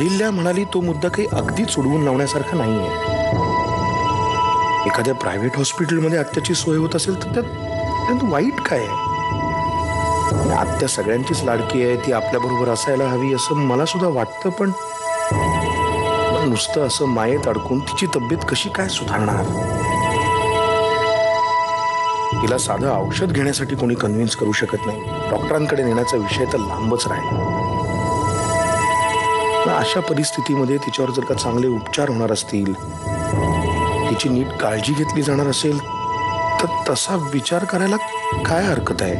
अहिल्या म्हणाली तो मुद्दा काही अगदीच उडवून लावण्यासारखा नाहीये. एखाद्या प्रायव्हेट हॉस्पिटलमध्ये आत्याची सोय होत असेल तर त्यात वाईट काय आहे? आत्या सगळ्यांचीच लाडकी आहे, ती आपल्या बरोबर असायला हवी असं मला सुद्धा वाटतं. पण नुसतं असं मायेत अडकून तिची तब्येत कशी काय सुधारणार? तिला साधं औषध घेण्यासाठी कोणी कन्व्हिन्स करू शकत नाही. डॉक्टरांकडे नेण्याचा विषय तर लांबच राहिला. अशा परिस्थितीमध्ये तिच्यावर जर का चांगले उपचार होणार असतील, तिची नीट काळजी घेतली जाणार असेल तर तसा विचार करायला काय हरकत आहे?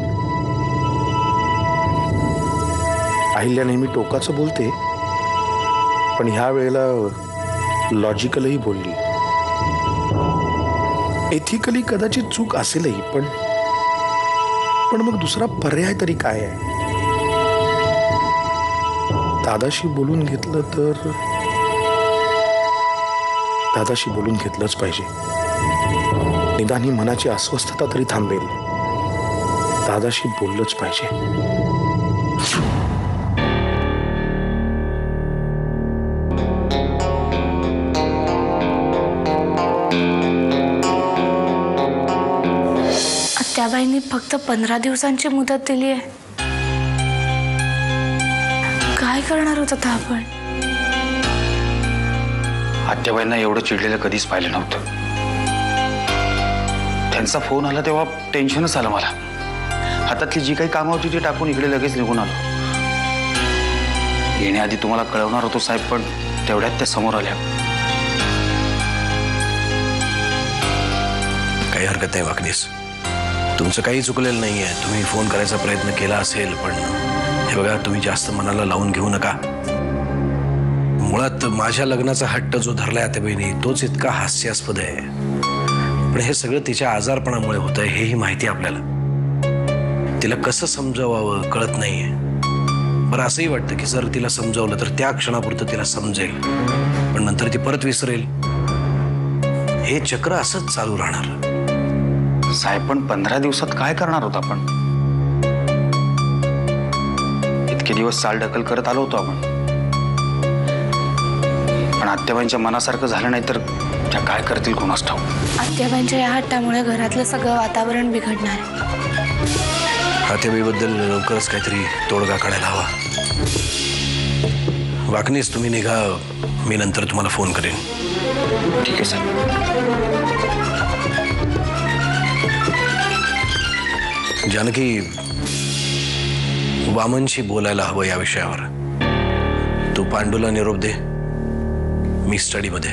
अहिल्या नेहमी टोकाचं बोलते, पण ह्या वेळेला लॉजिकलही बोलली. एथिकली कदाचित चूक असेलही, पण मग दुसरा पर्याय तरी काय आहे? दादाशी बोलून घेतलं तर दादाशी बोलून घेतलंच पाहिजे. निदान ही मनाची अस्वस्थता तरी थांबेल. दादाशी बोललंच पाहिजे. आत्याबाईंनी फक्त 15 दिवसांची मुदत दिली आहे. काय करणार होत आता आपण? आत्याबाईंना एवढं चिडलेलं कधीच पाहिलं नव्हतं. त्यांचा फोन आला तेव्हा टेन्शनच आलं मला. हातातली जी काही कामं होती ती टाकून इकडे लगेच निघून आलो. येण्याआधी तुम्हाला कळवणार होतो साहेब, पण तेवढ्यात त्या समोर आल्या. काही हरकत नाही वाकनीस, तुमचं काही चुकलेलं नाहीये. तुम्ही फोन करायचा प्रयत्न केला असेल, पण हे बघा, तुम्ही जास्त मनाला लावून घेऊ नका. मुळात माझ्या लग्नाचा हट्ट जो धरलाय आत्याबाईंनी तोच इतका हास्यास्पद आहे. पण हे सगळं तिच्या आजारपणामुळे होतंय हेही माहिती आपल्याला. तिला कसं समजावावं कळत नाहीये. बरं, असंही वाटतं की जर तिला समजावलं तर त्या क्षणापुरतं तिला समजेल, पण नंतर ती परत विसरेल. हे चक्र असंच चालू राहणार. साहेब, पण 15 दिवसात काय करणार होता आपण? इतके दिवस चालढकल करत आलो होतो आपण, पण आत्याबाईंच्या मनासारखं झालं नाही तर त्या काय करतील कोणास ठाऊक. आत्याबाईंच्या या हट्टामुळे घरातलं सगळं वातावरण बिघडणार आहे. आत्याबाईबद्दल लवकरच काहीतरी तोडगा काढायला हवा. वाकनीस, तुम्ही निघा, मी नंतर तुम्हाला फोन करेन. ठीक आहे सर. जानकी, वामनशी बोलायला हवं या विषयावर. तू पांडूला निरोप दे, मी स्टडीमध्ये.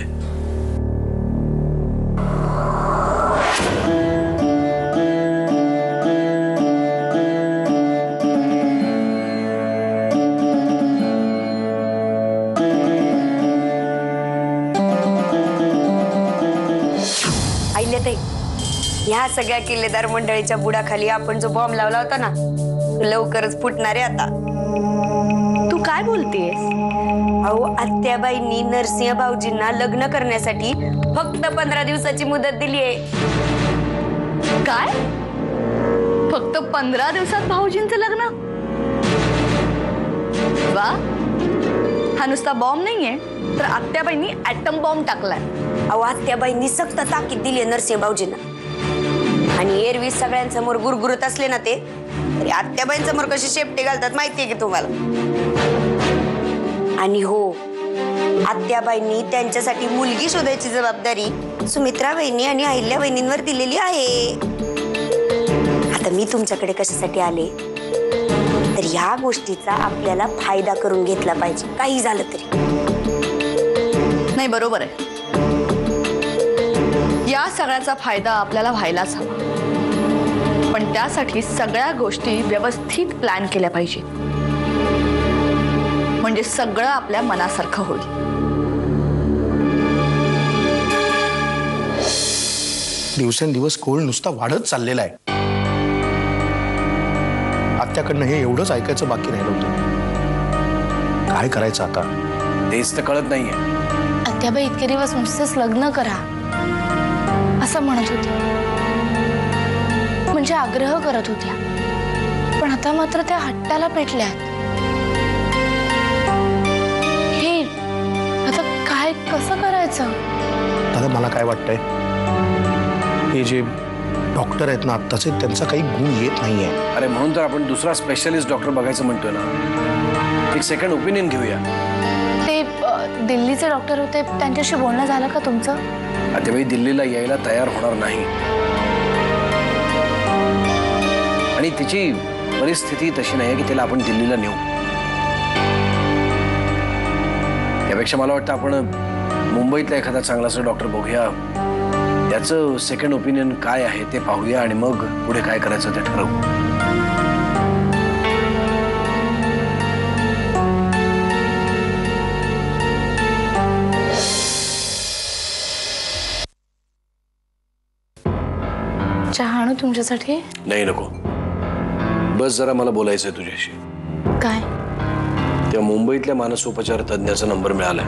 अहिल्याताई, ह्या सगळ्या किल्लेदार मंडळीच्या बुडाखाली आपण जो बॉम्ब लावला होता ना, तो लवकरच फुटणार आहे आता. तू काय बोलतेस? अहो, आत्याबाईंनी नरसिंह भाऊजींना लग्न करण्यासाठी फक्त 15 दिवसाची मुदत दिली आहे. काय? फक्त 15 दिवसात भाऊजींचं लग्न? वा, हा नुसता बॉम्ब नाहीये, तर आत्याबाईंनी ॲटम बॉम्ब टाकलाय. अहो, आत्याबाईंनी सक्त ताकीद दिली आहे नरसिंह भाऊजींना. आणि एरवी सगळ्यांसमोर गुरगुरत असले ना ते, तरी आत्याबाईंसमोर कशी शेपटी घालतात माहितीये की तुम्हाला. आणि हो, आत्याबाईंनी त्यांच्यासाठी मुलगी शोधायची जबाबदारी सुमित्रा वहिनी आणि अहिल्या वहिनींवर दिलेली आहे. आता मी तुमच्याकडे कशासाठी आले, तर ह्या गोष्टीचा आपल्याला फायदा करून घेतला पाहिजे, काही झालं तरी. नाही, बरोबर आहे. या सगळ्याचा फायदा आपल्याला व्हायलाच हवा, पण त्यासाठी सगळ्या गोष्टी व्यवस्थित प्लॅन केल्या पाहिजे, म्हणजे सगळं आपल्या मनासारखं होईल. दिवसेंदिवस कोळ नुसता वाढत चाललेला आहे. आत्याकडनं हे एवढंच ऐकायचं बाकी राहिलं होतं. काय करायचं आता तेच तर कळत नाहीये. आत्याबाई इतके दिवस नुसतेच लग्न करा असं म्हणत होत्या, म्हणजे आग्रह करत होत्या, पण आता मात्र त्या हट्टाला पेटल्यात. हे कसं करायचं? दादा मला काय वाटतंय, हे जे डॉक्टर आहेत ना आत्ताचे, त्यांचा काही गुण येत नाहीये. अरे म्हणून तर आपण दुसरा स्पेशलिस्ट डॉक्टर बघायचं म्हणतोय ना. एक सेकंड ओपिनियन घेऊया. ते दिल्लीचे डॉक्टर होते, त्यांच्याशी बोलणं झालं का तुमचं? आत्याबाई दिल्लीला यायला तयार होणार नाही आणि तिची परिस्थिती तशी नाही की तिला आपण दिल्लीला नेऊ. त्यापेक्षा मला वाटतं आपण मुंबईतला एखादा चांगलासा डॉक्टर बघूया, त्याचं सेकंड ओपिनियन काय आहे ते पाहूया आणि मग पुढे काय करायचं ते ठरवू. चहा आणू तुमच्यासाठी? नाही नको, बस जरा मला बोलायचंय तुझ्याशी. काय? तेव्हा मुंबईतल्या मानसोपचार तज्ञाचा नंबर मिळाला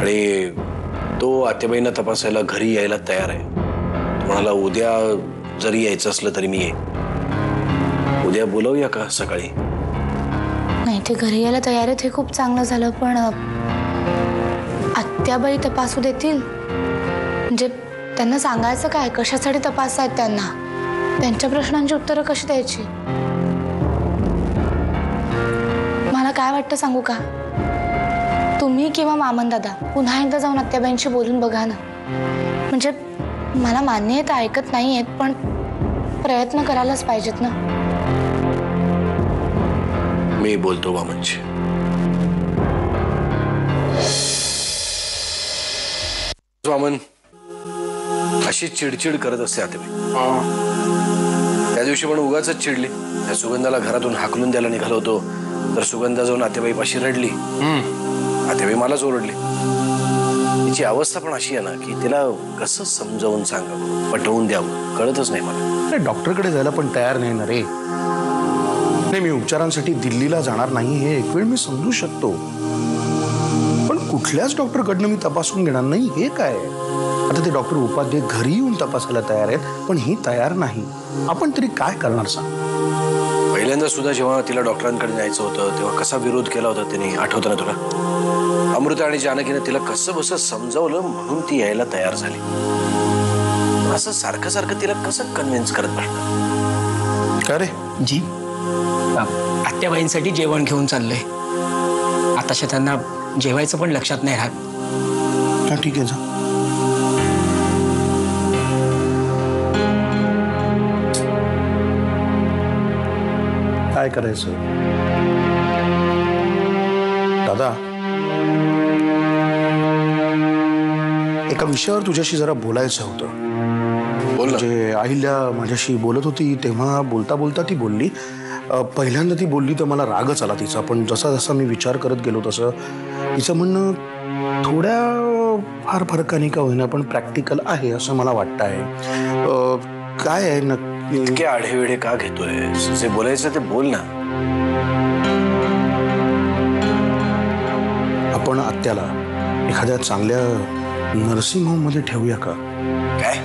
आणि तो आत्याबाईंना तपासायला घरी यायला तयार आहे. तो म्हणाला उद्या जरी यायचं असलं तरी मी येईन. उद्या बोलवूया का सकाळी? नाही, ते घरी यायला तयार आहेत हे खूप चांगलं झालं, पण आत्याबाई तपासू देतील? म्हणजे त्यांना सांगायचं काय, कशासाठी तपासतायत त्यांना? त्यांच्या प्रश्नांची उत्तरं कशी द्यायची? मला काय वाटतं सांगू का, तुम्ही किंवा मामन दादा पुन्हा एकदा जाऊन आत्याबाईंशी बोलून बघा ना. म्हणजे मला मान्य आहे ते ऐकत नाही आहेत, पण प्रयत्न करायलाच पाहिजेत ना. मी बोलतो मामनशी. मामन अशी चिडचिड करत असते आत्याबाई. त्या दिवशी पण उगाच चिडली. त्या सुगंधाला घरातून हाकलून द्यायला निघालो होतो तर सुगंधा जाऊन आत्याबाई पाशी रडली. आत्याबाई मलाच ओरडली. तिची अवस्था पण अशी आहे ना की तिला कसं समजावून सांगावं, पटवून द्यावं कळतच नाही मला. अरे डॉक्टरकडे जायला पण तयार नाही ना रे. नाही, मी उपचारांसाठी दिल्लीला जाणार नाही हे एक वेळ मी समजू शकतो, पण कुठल्याच डॉक्टरकडनं मी तपासून घेणार नाही हे काय? आता ते डॉक्टर उपाध्याय घरी येऊन तपासायला तयार आहेत, पण ही तयार नाही. आपण तरी काय करणार सांग? पहिल्यांदा सुद्धा जेव्हा तिला डॉक्टरांकडे न्यायचं होतं तेव्हा कसा विरोध केला होता तिने, आठवतं ना तुला? अमृता आणि जानकीने तिला कसं बसं समजावलं म्हणून ती यायला तयार झाली. असं सारखं सारखं तिला कसं कन्व्हिन्स करत बसणार? का रे? जी, आत्याबाईंसाठी जेवण घेऊन चाललंय. आताशा त्यांना जेवायचं पण लक्षात नाही राहत. हा ठीक आहे जा. काय करायचं दादा? एका विषयावर तुझ्याशी जरा बोलायचं होतं. बोल ना. म्हणजे अहिल्या माझ्याशी बोलत होती तेव्हा बोलता बोलता ती बोलली. पहिल्यांदा ती बोलली तर मला रागच आला तिचा, पण जसा जसा मी विचार करत गेलो तसं तिचं म्हणणं थोड्या फार फरकाने का होईना पण प्रॅक्टिकल आहे असं मला वाटतं आहे. काय आहे नक्की? इतके आढेवेढे का घेतोय? जे बोलायचं ते बोल ना. आपण आत्याला एखाद्या चांगल्या नर्सिंग होम मध्ये ठेवूया का? काय?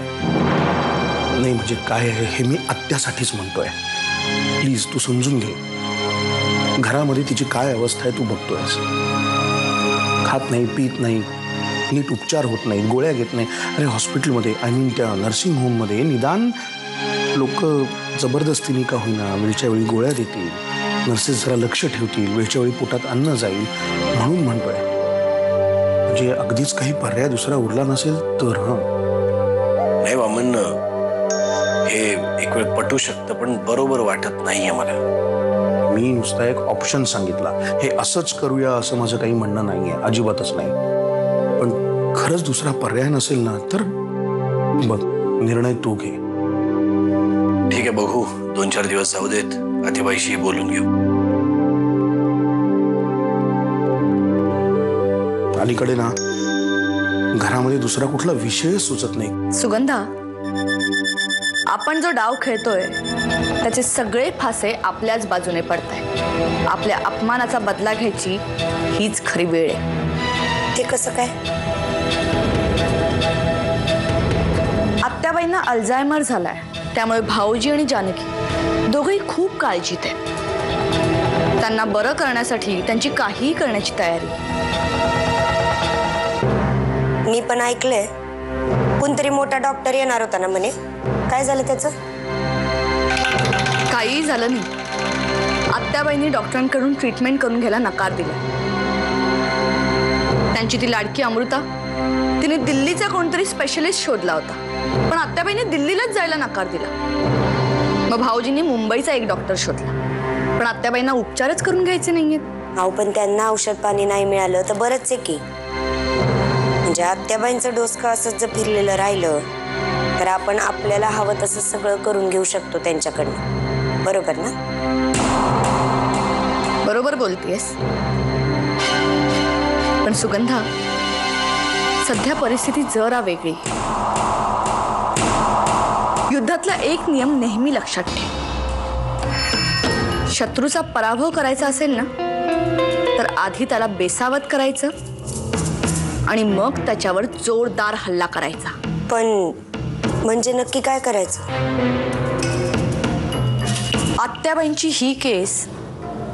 नाही म्हणजे काय आहे हे मी आत्यासाठीच म्हणतोय. प्लीज तू समजून घे. घरामध्ये तिची काय अवस्था आहे तू बघतोयस. खात नाही, पीत नाही, नीट उपचार होत नाही, गोळ्या घेत नाही. अरे हॉस्पिटलमध्ये त्या नर्सिंग होममध्ये निदान लोक जबरदस्तीने का होईना वेळच्या वेळी गोळ्या देतील, नर्सेस जरा लक्ष ठेवतील, वेळच्या वेळी पोटात अन्न जाईल म्हणून म्हणतोय. म्हणजे अगदीच काही पर्याय दुसरा उरला नसेल तर. नाही वामन, हे एक वेळ पटू शकतं पण बरोबर वाटत नाहीये मला. मी नुसता एक ऑप्शन सांगितला. हे असंच करूया असं माझं काही म्हणणं नाहीये, अजिबातच नाही. पण खरंच दुसरा पर्याय नसेल ना तर बघ, निर्णय तू घे. ठीक आहे, बघू. 2-4 दिवस जाऊ देत, आत्याबाईशी बोलून घेऊ. अलीकडे ना घरामध्ये दुसरा कुठला विषय सुचत नाही. सुगंधा, आपण जो डाव खेळतोय त्याचे सगळे फासे आपल्याच बाजूने पडतायत. आपल्या अपमानाचा बदला घ्यायची हीच खरी वेळ आहे. ते कसं काय? आत्याबाईंना अल्झायमर झालाय, त्यामुळे भाऊजी आणि जानकी दोघेही खूप काळजीत आहेत. त्यांना बरं करण्यासाठी त्यांची काहीही करण्याची तयारी. मी पण ऐकलंय कोणतरी मोठा डॉक्टर येणार होता ना म्हणे, काय झालं त्याचं? काहीही झालं नाही. आत्याबाईंनी डॉक्टरांकडून ट्रीटमेंट करून घ्यायला नकार दिला. त्यांची ती लाडकी अमृता, तिने दिल्लीचा कोणतरी स्पेशलिस्ट शोधला होता, पण आत्याबाईंनी दिल्लीलाच जायला नकार दिला. मग भाऊजींनी मुंबईचा एक डॉक्टर शोधला, पण आत्याबाईंना उपचारच करून घ्यायचे नाहीयेत. अहो पण त्यांना औषध पाणी नाही मिळालं तर बरंच आहे की. म्हणजे आत्याबाईंचं डोसकं असंच जर फिरलेलं राहिलं तर आपण आपल्याला हवं तसं सगळं करून घेऊ शकतो त्यांच्याकडनं, बरोबर ना? बरोबर बोलतेस, पण सुगंधा, सध्या परिस्थिती जरा वेगळी. युद्धातला एक नियम नेहमी लक्षात ठेव. शत्रूचा पराभव करायचा असेल ना तर आधी त्याला बेसावत करायचं आणि मग त्याच्यावर जोरदार हल्ला करायचा. पण म्हणजे नक्की काय करायचं? आत्याबाईंची ही केस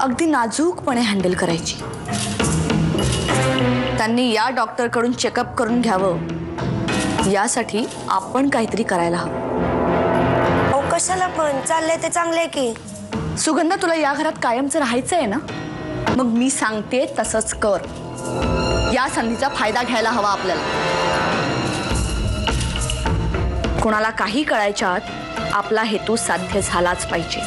अगदी नाजूकपणे हँडल करायची. त्यांनी या डॉक्टरकडून चेकअप करून घ्यावं यासाठी आपण काहीतरी करायला हवं. अहो कशाला पण, चाललंय ते चांगलंय की. सुगंधा, तुला या घरात कायमचं राहायचं आहे ना, मग मी सांगते तसंच कर. या संधीचा फायदा घ्यायला हवा आपल्याला. कोणाला काही कळायच्या आत आपला हेतू साध्य झालाच पाहिजे.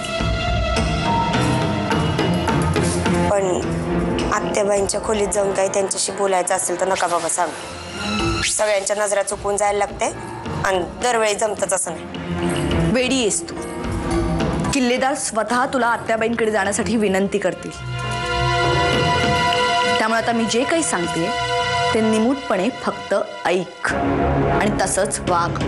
पण आत्याबाईंच्या खोलीत जाऊन काही त्यांच्याशी बोलायचं असेल तर नका बाबा सांग. सगळ्यांच्या नजरा चुकून जायला लागते आणि दरवेळी जमतच असं नाही. वेडी आहेस तू. किल्लेदार स्वतः तुला आत्याबाईंकडे जाण्यासाठी विनंती करतील. त्यामुळे आता मी जे काही सांगते ते निमूटपणे फक्त ऐक आणि तसंच वाग.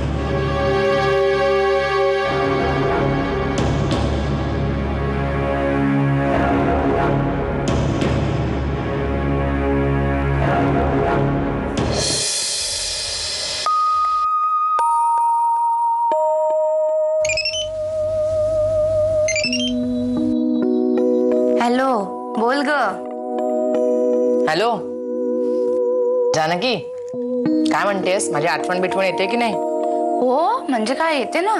हॅलो, बोल ग. हॅलो जानकी, काय म्हणतेस? माझी आठवण बिठवण येते की नाही? हो, म्हणजे काय येते ना.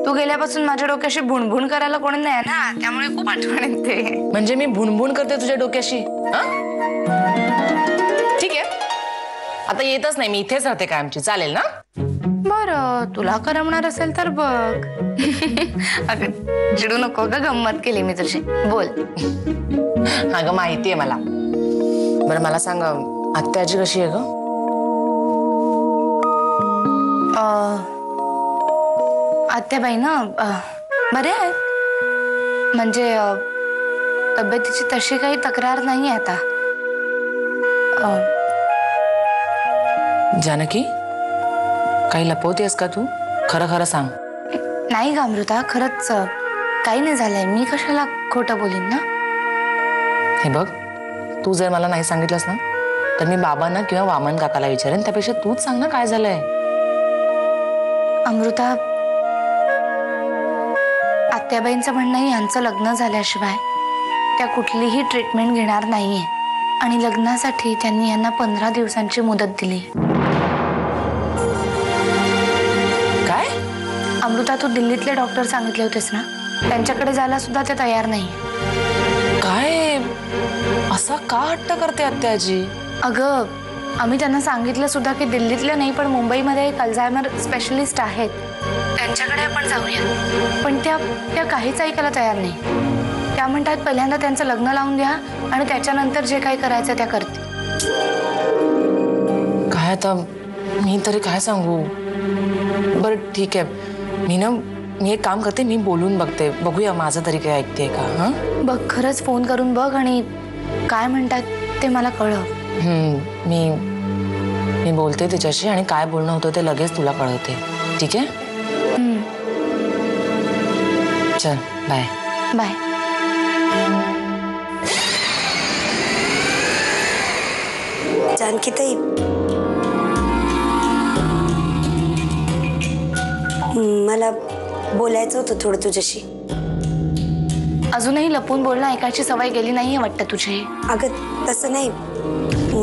तू गेल्यापासून माझ्या डोक्याशी भुणभुण करायला कोणी नाही ना, त्यामुळे खूप आठवण येते. म्हणजे मी भुणभुण करते तुझ्या डोक्याशी? ठीक आहे, आता येतच नाही मी, इथेच राहते काय आमची, चालेल ना? बरं, तुला करमणार असेल तर बघ. अगं चिडू नको ग, गंमत केली मी तुझी. बोल. अगं माहितीये मला. बरं मला सांग, आत्याची कशी आहे ग? आत्याबाई ना बरे आहेत. म्हणजे तब्येतीची तशी काही तक्रार नाही आता. जानकी, काही लपवतेस का तू? खरं खरं सांग. नाही ग अमृता, खरंच काही नाही झालंय. मी कशाला खोटं बोलीन ना. हे बघ, तू जर मला नाही सांगितलंस ना तर मी बाबांना किंवा वामन काकाला विचारेन. त्यापेक्षा तूच सांग ना काय झालंय. अमृता, आत्याबाईंचं म्हणणं यांचं लग्न झाल्याशिवाय त्या कुठलीही ट्रीटमेंट घेणार नाहीये आणि लग्नासाठी त्यांनी यांना 15 दिवसांची मुदत दिली. काय? अमृता, तू दिल्लीतले डॉक्टर सांगितले होतेस ना, त्यांच्याकडे जायला सुद्धा ते तयार नाही. काय? असा का हट्ट करते आत्याजी? अगं, आम्ही त्यांना सांगितलं सुद्धा की दिल्लीतले नाही पण मुंबईमध्ये एक अल्झायमर स्पेशलिस्ट आहेत, त्यांच्याकडे आपण जाऊया. पण त्या काहीच ऐकायला तयार नाही. त्या म्हणतात पहिल्यांदा त्यांचं लग्न लावून द्या आणि त्याच्यानंतर जे काही करायचं त्या करतील. काय आता मी तरी काय सांगू? बरं ठीक आहे, मी एक काम करते, मी बोलून बघते, बघूया माझं तरी काय ऐकते का. हां बघ, खरंच फोन करून बघ आणि काय म्हणतात ते मला कळव. मी बोलते तिच्याशी आणि काय बोलणं होतं ते लगेच तुला कळवते. ठीक आहे? चल बाय. बाय. जानकी ताई, मला बोलायचं होतं थोडं तुझ्याशी. अजूनही लपून बोलणं ऐकायची सवय गेली नाहीये वाटतं तुझी. अगं तसं नाही,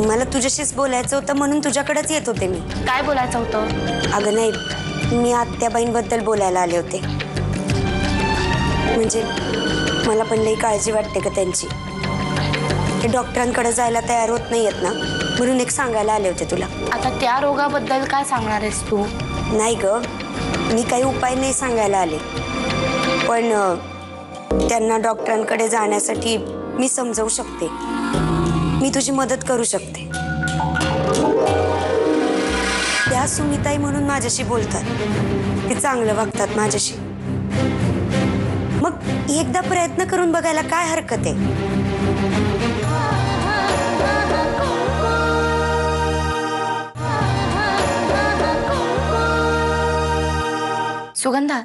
मला तुझ्याशीच बोलायचं होतं म्हणून तुझ्याकडेच येत होते मी. काय बोलायचं होतं? अगं नाही, मी आत्याबाईंबद्दल बोलायला आले होते. म्हणजे मला पण लई काळजी वाटते का त्यांची. ते डॉक्टरांकडे जायला तयार होत नाहीयेत ना, म्हणून एक सांगायला आले होते तुला. आता त्या रोगाबद्दल काय सांगणार आहेस तू? नाही ग, मी काही उपाय नाही सांगायला आले, पण त्यांना डॉक्टरांकडे जाण्यासाठी मी समजावू शकते. मी तुझी मदत करू शकते. त्या सुमिताई म्हणून माझ्याशी बोलतात, ते चांगलं वागतात माझ्याशी. मग एकदा प्रयत्न करून बघायला काय हरकत आहे? सुगंधा,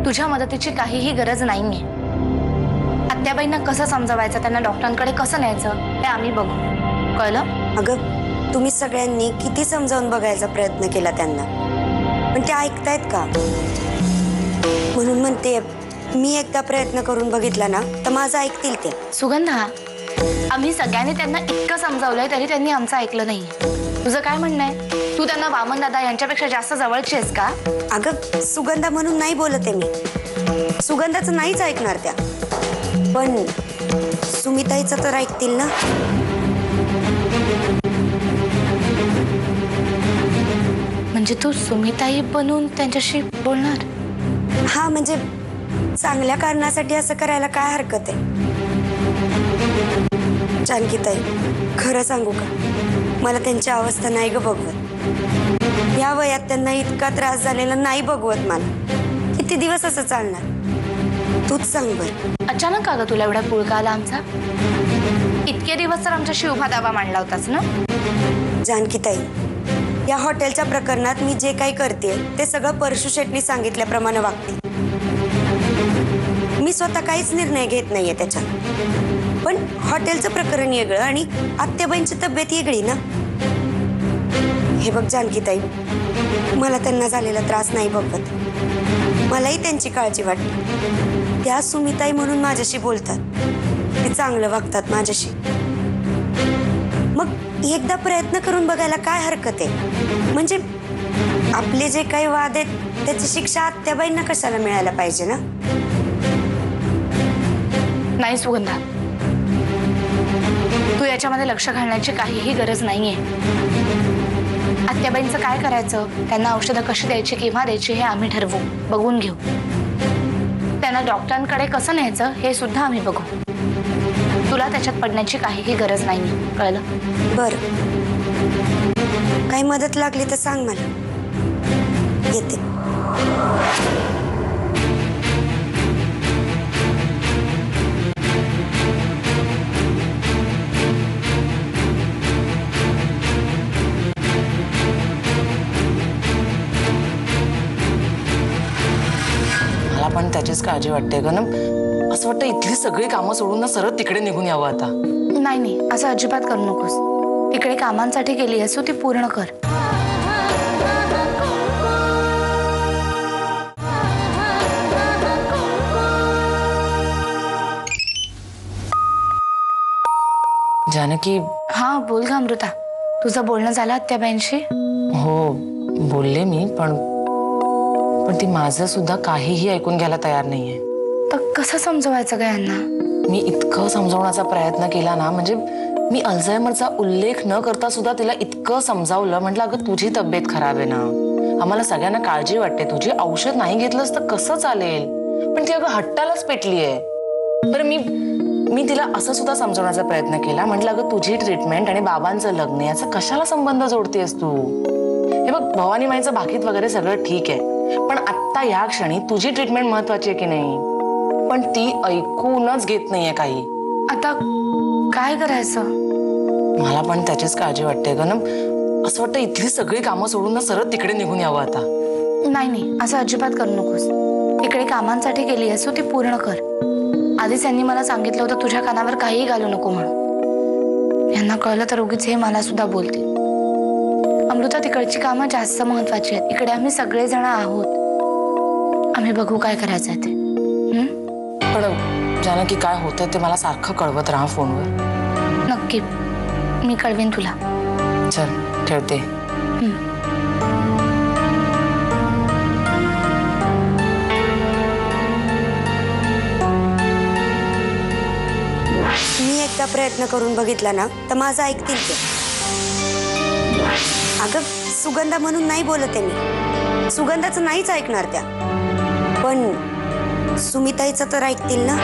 तुझ्या मदतीची काहीही गरज नाहीये. आत्याबाईंना कसं समजवायचं, त्यांना डॉक्टरांकडे कसं न्यायचं हे आम्ही बघू. कळलं? अगं, तुम्ही सगळ्यांनी किती समजावून बघायचा प्रयत्न केला त्यांना, पण ते ऐकतायत का? म्हणून म्हणते, मी एकदा प्रयत्न करून बघितला ना तर माझं ऐकतील ते. सुगंधा, आम्ही सगळ्यांनी त्यांना इतकं समजावलंय तरी त्यांनी आमचं ऐकलं नाही. तुझं काय म्हणणं आहे? तू त्यांना वामन दादा यांच्यापेक्षा जास्त जवळची आहेस का? अगं, सुगंधा म्हणून नाही बोलते मी. सुगंधाचं नाहीच ऐकणार त्या, पण सुमिताईचं तर ऐकतील ना. म्हणजे तू सुमिताई बनून त्यांच्याशी बोलणार? हा, म्हणजे चांगल्या कारणासाठी असं करायला काय हरकत आहे? जानकीताई, खरं सांगू का, मला त्यांची अवस्था नाही ग बघवत. या वयात त्यांना इतका त्रास झालेला नाही बघवत मला. किती दिवस असं चालणार? तूच सांग बर. अचानक का ग तुला एवढा पुळका आला आमचा? इतके दिवस तर आमच्याशी उभा दावा मांडला होतास ना? जानकीताई, या हॉटेलच्या प्रकरणात मी जे काही करते ते सगळं परशू शेट्टी सांगितल्याप्रमाणे वागते. मी स्वतः काहीच निर्णय घेत नाहीये त्याच्यात. पण हॉटेलचं प्रकरण वेगळं आणि आत्याबाईंची तब्येत वेगळी ना. हे बघ जानकीताई, मला त्यांना झालेला त्रास नाही बघत. मलाही त्यांची काळजी वाटते. त्या सुमिताई म्हणून माझ्याशी बोलतात, ते चांगलं वागतात माझ्याशी. मग एकदा प्रयत्न करून बघायला काय हरकत आहे? म्हणजे आपले जे काही वाद आहेत त्याची शिक्षा आत्याबाईंना कशाला मिळायला पाहिजे ना. नाही सुगंधा, तू याच्यामध्ये लक्ष घालण्याची काहीही गरज नाहीये. आत्याबाईंचं काय करायचं, त्यांना औषधं कशी द्यायची केव्हा द्यायची हे आम्ही ठरवू, बघून घेऊ. त्यांना डॉक्टरांकडे कसं न्यायचं हे सुद्धा आम्ही बघू. तुला त्याच्यात पडण्याची काहीही गरज नाहीये. कळलं? बरं, काही मदत लागली तर सांग मला. येते. मला पण त्याचीच काळजी वाटते ग ना. असं वाटतं इथली सगळी कामं सोडून ना सरळ तिकडे निघून यावं आता. नाही नाही, असं अजिबात करू नकोस. इकडे कामांसाठी गेली असो ती पूर्ण कर. जानकी. हा बोल ग अमृता, तुझं बोलणं झालं आत्याबाईंशी? हो बोलले मी, पण ती माझं सुद्धा काहीही ऐकून घ्यायला तयार नाहीये. तर कसं समजवायचं ग यांना? मी इतकं समजावण्याचा प्रयत्न केला ना, म्हणजे मी अल्झायमरचा उल्लेख न करता सुद्धा तिला इतकं समजावलं. म्हटलं अगं तुझी तब्येत खराब आहे ना, आम्हाला सगळ्यांना काळजी वाटते तुझी, औषध नाही घेतलंस तर कसं चालेल. पण ती अगं हट्टालाच पेटली आहे. बरं मी तिला असं सुद्धा समजवण्याचा प्रयत्न केला. म्हटलं अगं तुझी ट्रीटमेंट आणि बाबांचं लग्न याचा कशाला संबंध जोडतेस तू? हे बघ, भवानी माईचं भाकीत वगैरे सगळं ठीक आहे, पण आत्ता या क्षणी तुझी ट्रीटमेंट महत्वाची आहे की नाही? पण ती ऐकूनच घेत नाहीये काही. आता काय करायचं? मला पण त्याचीच काळजी वाटते ग ना. असं वाटतं इथली सगळी कामं सोडून ना सरळ तिकडे निघून यावं आता. नाही नाही, असं अजिबात करू नकोस. इकडे कामांसाठी गेली असो ती पूर्ण कर. आधीच यांनी मला सांगितलं होतं तुझ्या कानावर काहीही घालू नको म्हणून. यांना कळलं तर उगीच हे मला सुद्धा बोलतील. अमृता, तिकडची कामं जास्त महत्वाची आहेत. इकडे आम्ही सगळेजण आहोत. आम्ही बघू काय करायचं आहे ते. पण जानकी, काय होतंय ते मला सारखं कळवत राहा फोनवर. नक्की मी कळवेन तुला. चल ठेवते. मी एकदा प्रयत्न करून बघितला ना तर माझं ऐकतील ते. अगं सुगंधा म्हणून नाही बोलत आहे मी, सुगंधाचं नाहीच ऐकणार त्या, पण सुमिताईचं तर ऐकतील ना.